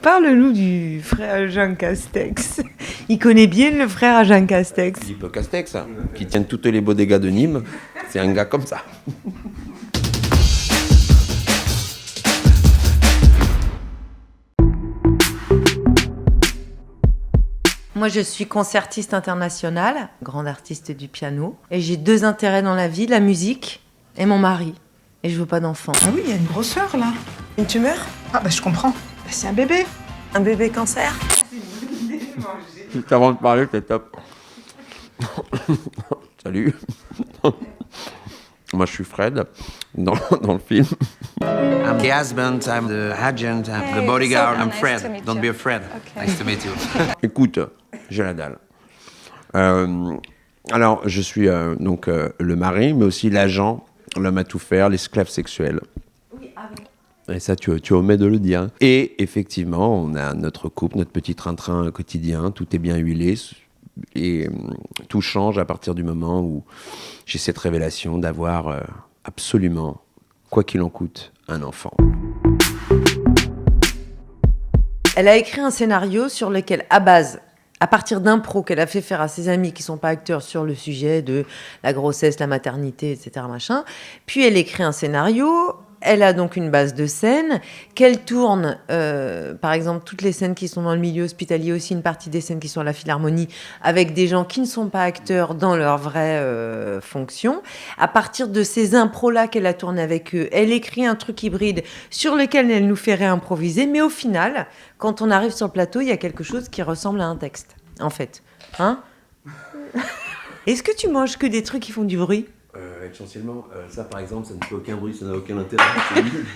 Parle-nous du frère Jean Castex. Il connaît bien le frère Jean Castex. Philippe Castex, qui tient toutes les bodegas de Nîmes, c'est un gars comme ça. Moi, je suis concertiste internationale, grande artiste du piano. Et j'ai 2 intérêts dans la vie, la musique et mon mari. Et je veux pas d'enfant. Ah oui, il y a une grosseur, là. Une tumeur ? Ah bah je comprends. Bah, c'est un bébé. Un bébé cancer ? Juste avant de parler, c'est top. Salut. Moi, je suis Fred, dans le film. I'm the husband, I'm the agent, I'm the bodyguard, I'm Fred. Don't be afraid. Nice to meet you. Écoute, j'ai la dalle. Alors, je suis donc le mari, mais aussi l'agent, l'homme à tout faire, l'esclave sexuel. Oui, ah oui. Et ça, tu omets de le dire. Et effectivement, on a notre couple, notre petit train-train quotidien, tout est bien huilé. Et tout change à partir du moment où j'ai cette révélation d'avoir absolument, quoi qu'il en coûte, un enfant. Elle a écrit un scénario sur lequel, à partir d'impro qu'elle a fait faire à ses amis qui sont pas acteurs sur le sujet de la grossesse, la maternité, etc. machin. Puis elle écrit un scénario. Elle a donc une base de scène qu'elle tourne, par exemple, toutes les scènes qui sont dans le milieu hospitalier, aussi une partie des scènes qui sont à la Philharmonie, avec des gens qui ne sont pas acteurs dans leur vraie fonction. À partir de ces impros-là qu'elle a tourné avec eux, elle écrit un truc hybride sur lequel elle nous fait réimproviser, mais au final, quand on arrive sur le plateau, il y a quelque chose qui ressemble à un texte, en fait. Hein ? Est-ce que tu manges que des trucs qui font du bruit ? Essentiellement, ça par exemple, ça ne fait aucun bruit, ça n'a aucun intérêt. C'est nul.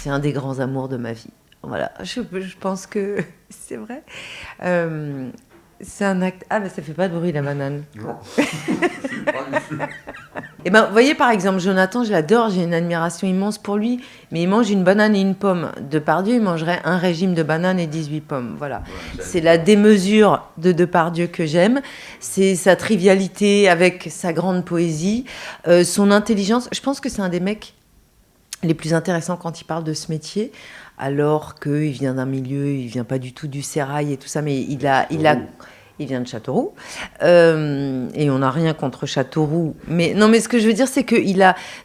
C'est un des grands amours de ma vie. Voilà, je pense que c'est vrai. C'est un acte... Ah, mais ça fait pas de bruit, la banane. Non. Et ben, vous voyez, par exemple, Jonathan, je l'adore, j'ai une admiration immense pour lui, mais il mange une banane et une pomme. Depardieu, il mangerait un régime de bananes et 18 pommes. Voilà. Ouais, c'est la démesure de Depardieu que j'aime. C'est sa trivialité avec sa grande poésie, son intelligence. Je pense que c'est un des mecs les plus intéressants quand il parle de ce métier, alors qu'il vient d'un milieu, il vient pas du tout du sérail et tout ça, mais il vient de Châteauroux, et on n'a rien contre Châteauroux. Mais ce que je veux dire, c'est que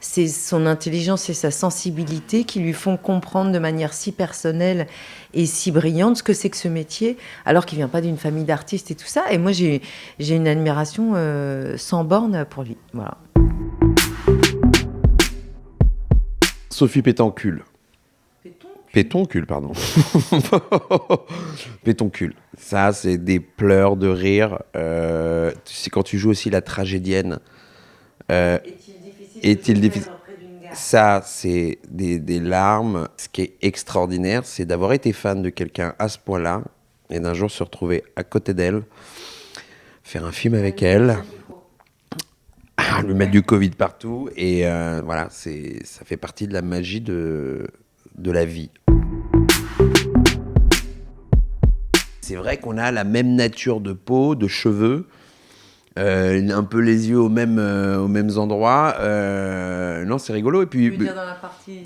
c'est son intelligence et sa sensibilité qui lui font comprendre de manière si personnelle et si brillante ce que c'est que ce métier, alors qu'il vient pas d'une famille d'artistes et tout ça. Et moi, j'ai une admiration sans borne pour lui. Voilà. Sophie Pétoncule. Pétoncule, pardon. Pétoncule. Ça, c'est des pleurs de rire. C'est quand tu joues aussi la tragédienne. Est-il difficile Ça, c'est des larmes. Ce qui est extraordinaire, c'est d'avoir été fan de quelqu'un à ce point-là et d'un jour se retrouver à côté d'elle, faire un film avec elle, lui mettre du Covid partout. Et voilà, ça fait partie de la magie de la vie. C'est vrai qu'on a la même nature de peau, de cheveux, un peu les yeux aux mêmes endroits. Non, c'est rigolo. Et puis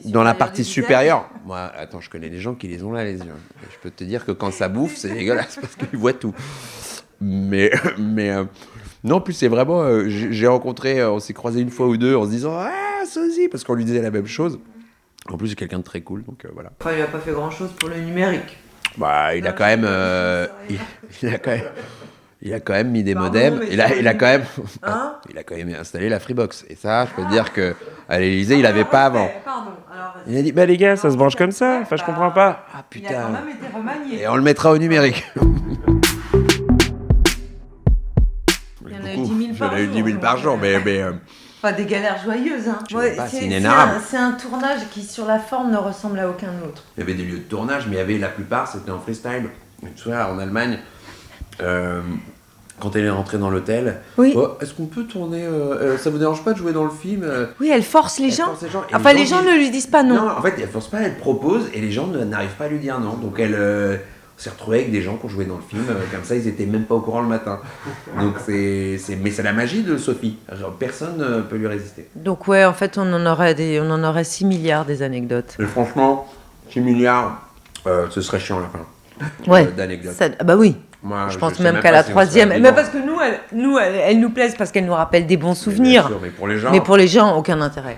dans la partie supérieure. Moi, attends, je connais des gens qui les ont là, les yeux. Je peux te dire que quand ça bouffe, c'est dégueulasse parce qu'ils voient tout. Mais non, en plus, c'est vraiment... j'ai rencontré, on s'est croisés une fois ou deux en se disant « Ah, Sosie !» parce qu'on lui disait la même chose. En plus, c'est quelqu'un de très cool, donc voilà. Enfin, il n'a pas fait grand-chose pour le numérique. Bah, il a quand même mis des modems. Il a quand même installé la Freebox. Et ça, je peux te dire que à l'Élysée, il l'avait pas avant. Il a dit, bah les gars, ça se branche comme ça. Enfin, je comprends pas. Ah putain. Il a quand même été remanié. Et on le mettra au numérique. Il y en a eu 10 000 par jour. J'en ai eu 10 000 par jour, mais Pas des galères joyeuses, hein. C'est inénarrable. C'est un tournage qui, sur la forme, ne ressemble à aucun autre. Il y avait des lieux de tournage, mais il y avait la plupart, c'était en freestyle. Tu vois, en Allemagne, quand elle est rentrée dans l'hôtel, oui. Oh, est-ce qu'on peut tourner ça vous dérange pas de jouer dans le film Oui, elle force les gens. Enfin, les gens ne lui disent pas non. Non, en fait, elle force pas, elle propose, et les gens n'arrivent pas à lui dire non. Donc elle... On s'est retrouvé avec des gens qui ont joué dans le film, comme ça, ils étaient même pas au courant le matin. Donc mais c'est la magie de Sophie. Personne ne peut lui résister. Donc ouais, en fait, on en aurait 6 milliards des anecdotes. Et franchement, 6 milliards, ce serait chiant à la fin. Ouais. D'anecdotes. Bah oui. Moi, je pense sais même pas qu'à la si on serait troisième. vivant. Mais parce que elles nous plaisent, parce qu'elles nous rappellent des bons souvenirs. Bien sûr, mais pour les gens. Mais pour les gens, aucun intérêt.